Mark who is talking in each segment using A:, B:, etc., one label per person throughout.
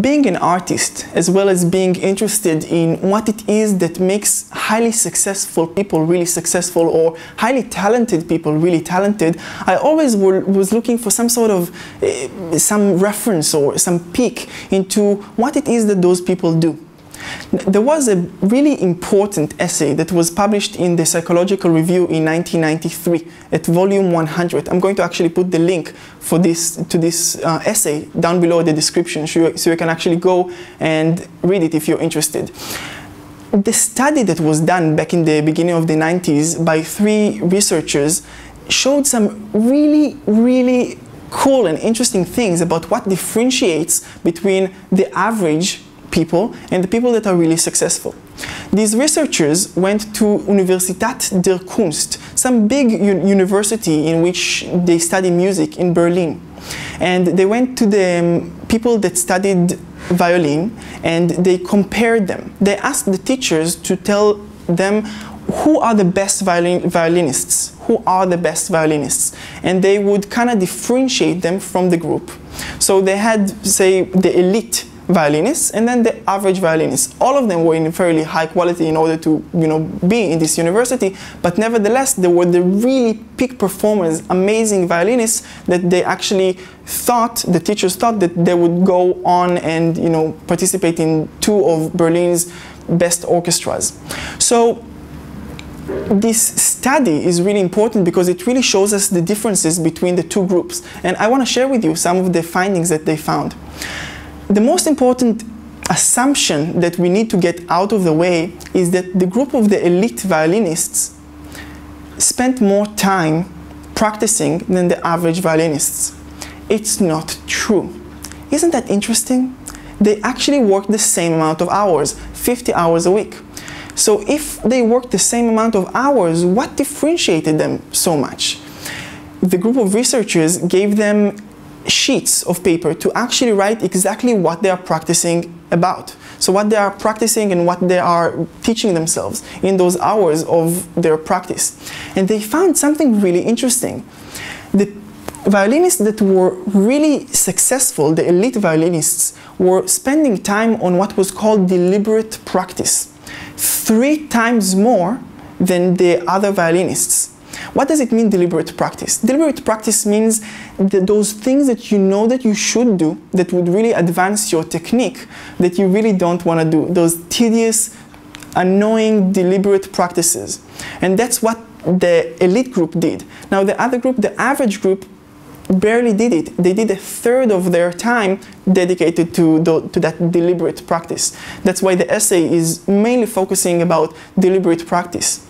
A: being an artist, as well as being interested in what it is that makes highly successful people really successful, or highly talented people really talented, I always was looking for some sort of some reference or some peek into what it is that those people do. There was a really important essay that was published in the Psychological Review in 1993 at volume 100. I'm going to actually put the link for this essay down below in the description, so you can actually go and read it if you're interested. The study that was done back in the beginning of the 90s by 3 researchers showed some really cool and interesting things about what differentiates between the average people and the people that are really successful. These researchers went to Universität der Kunst, some big university in which they study music in Berlin. And they went to the people that studied violin and they compared them. They asked the teachers to tell them who are the best violinists, who are the best violinists, and they would kind of differentiate them from the group. So they had, say, the elite violinists and then the average violinists. All of them were in fairly high quality in order to, be in this university, but nevertheless there were the really peak performers, amazing violinists that they actually thought, the teachers thought that they would go on and participate in 2 of Berlin's best orchestras. So this study is really important because it really shows us the differences between the 2 groups, and I want to share with you some of the findings that they found. The most important assumption that we need to get out of the way is that the group of the elite violinists spent more time practicing than the average violinists. It's not true. Isn't that interesting? They actually worked the same amount of hours, 50 hours a week. So if they worked the same amount of hours, what differentiated them so much? The group of researchers gave them sheets of paper to actually write exactly what they are practicing about. So what they are practicing and what they are teaching themselves in those hours of their practice. And they found something really interesting. The violinists that were really successful, the elite violinists, were spending time on what was called deliberate practice, 3 times more than the other violinists. What does it mean, deliberate practice? Deliberate practice means that those things that you know that you should do that would really advance your technique that you really don't want to do. Those tedious, annoying, deliberate practices. And that's what the elite group did. Now the other group, the average group, barely did it. They did 1/3 of their time dedicated to that deliberate practice. That's why the essay is mainly focusing about deliberate practice.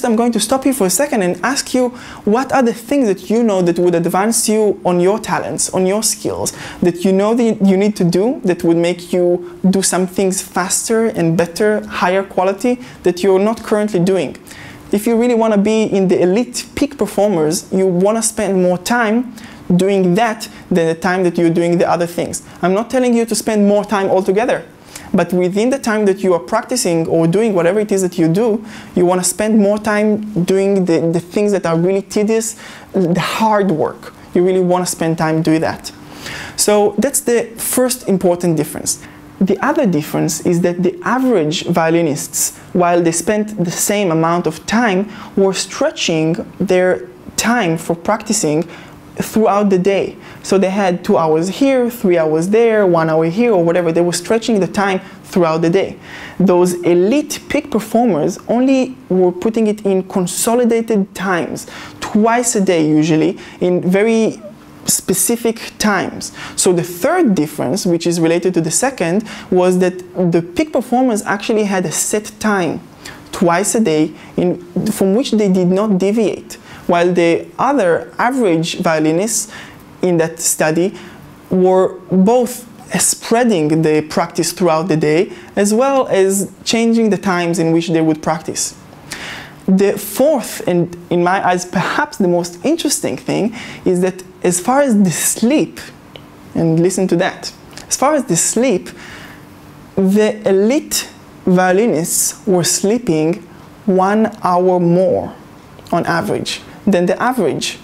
A: I'm going to stop here for a second and ask you, what are the things that you know that would advance you on your talents, on your skills, that you know that you need to do, that would make you do some things faster and better, higher quality, that you're not currently doing? If you really want to be in the elite peak performers, you want to spend more time doing that than the time that you're doing the other things. I'm not telling you to spend more time altogether. But within the time that you are practicing or doing whatever it is that you do, you want to spend more time doing the things that are really tedious, the hard work. You really want to spend time doing that. So that's the first important difference. The other difference is that the average violinists, while they spent the same amount of time, were stretching their time for practicing throughout the day. So they had 2 hours here, 3 hours there, 1 hour here, or whatever. They were stretching the time throughout the day. Those elite peak performers only were putting it in consolidated times, twice a day usually, in very specific times. So the third difference, which is related to the second, was that the peak performers actually had a set time, twice a day, from which they did not deviate. While the other average violinists in that study were both spreading the practice throughout the day, as well as changing the times in which they would practice. The fourth, and in my eyes perhaps the most interesting thing, is that as far as the sleep, and listen to that, as far as the sleep, the elite violinists were sleeping 1 hour more on average than the average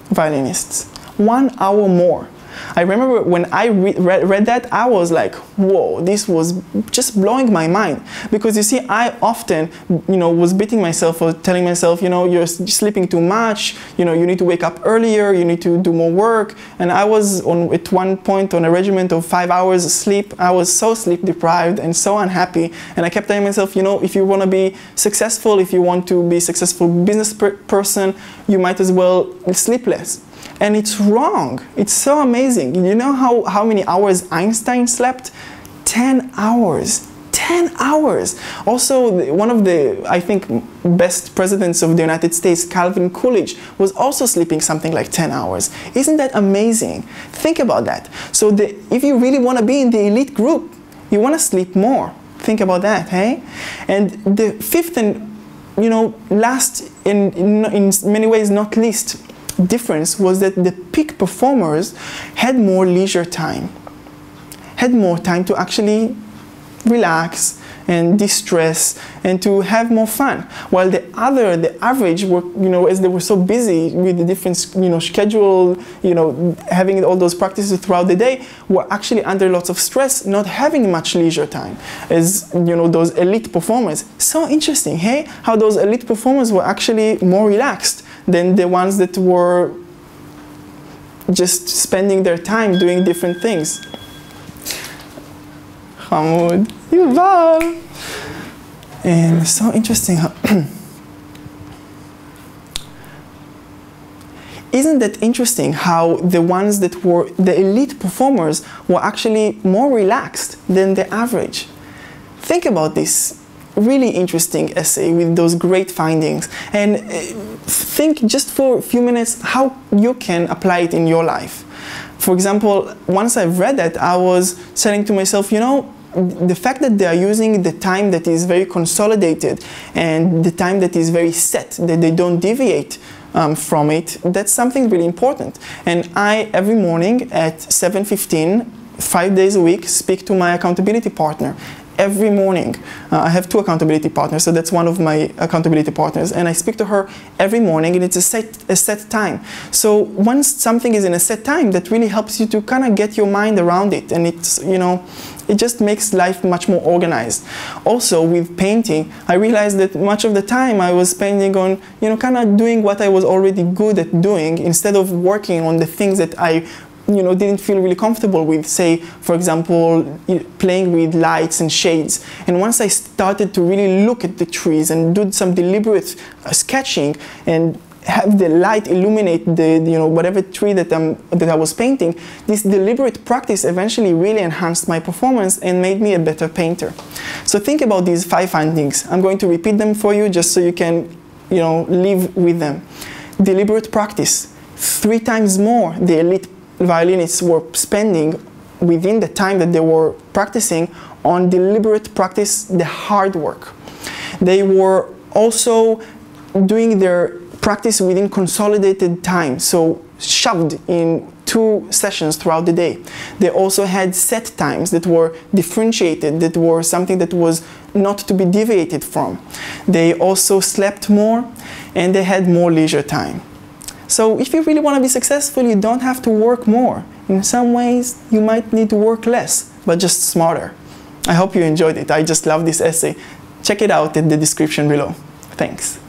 A: violinists. 1 hour more. I remember when I read that, I was like, whoa, this was just blowing my mind. Because you see, I often, was beating myself or telling myself, you're sleeping too much, you need to wake up earlier, you need to do more work. And I was at one point on a regimen of 5 hours of sleep. I was so sleep deprived and so unhappy. And I kept telling myself, if you want to be successful, if you want to be a successful business person, you might as well sleep less. And it's wrong. It's so amazing. You know how many hours Einstein slept? 10 hours. 10 hours. Also, one of the, I think, best presidents of the United States, Calvin Coolidge, was also sleeping something like 10 hours. Isn't that amazing? Think about that. So if you really want to be in the elite group, you want to sleep more. Think about that, hey? And the fifth and, last, in many ways not least, difference was that the peak performers had more leisure time, had more time to actually relax and de-stress and to have more fun, while the average were, as they were so busy with the different, schedule, having all those practices throughout the day, were actually under lots of stress, not having much leisure time, as, those elite performers. So interesting, hey? How those elite performers were actually more relaxed than the ones that were just spending their time doing different things. Hamoud, Yuval. And so interesting how isn't that interesting how the ones that were the elite performers were actually more relaxed than the average? Think about this really interesting essay with those great findings, and think just for a few minutes how you can apply it in your life. For example, once I've read that, I was saying to myself, the fact that they are using the time that is very consolidated and the time that is very set, that they don't deviate from it, that's something really important. And I, every morning at 7:15, 5 days a week, speak to my accountability partner. Every morning. I have 2 accountability partners, so that's one of my accountability partners, and I speak to her every morning, and it's a set time. So once something is in a set time, that really helps you to kind of get your mind around it, and it's, it just makes life much more organized. Also, with painting, I realized that much of the time I was spending on, kind of doing what I was already good at doing, instead of working on the things that I didn't feel really comfortable with, say, for example, playing with lights and shades. And once I started to really look at the trees and do some deliberate sketching and have the light illuminate the, whatever tree that I was painting, this deliberate practice eventually really enhanced my performance and made me a better painter. So think about these 5 findings. I'm going to repeat them for you just so you can, live with them. Deliberate practice. 3 times more the elite violinists were spending within the time that they were practicing on deliberate practice, the hard work. They were also doing their practice within consolidated time, so shoved in 2 sessions throughout the day. They also had set times that were differentiated, that were something that was not to be deviated from. They also slept more, and they had more leisure time. So if you really want to be successful, you don't have to work more. In some ways, you might need to work less, but just smarter. I hope you enjoyed it. I just love this essay. Check it out in the description below. Thanks.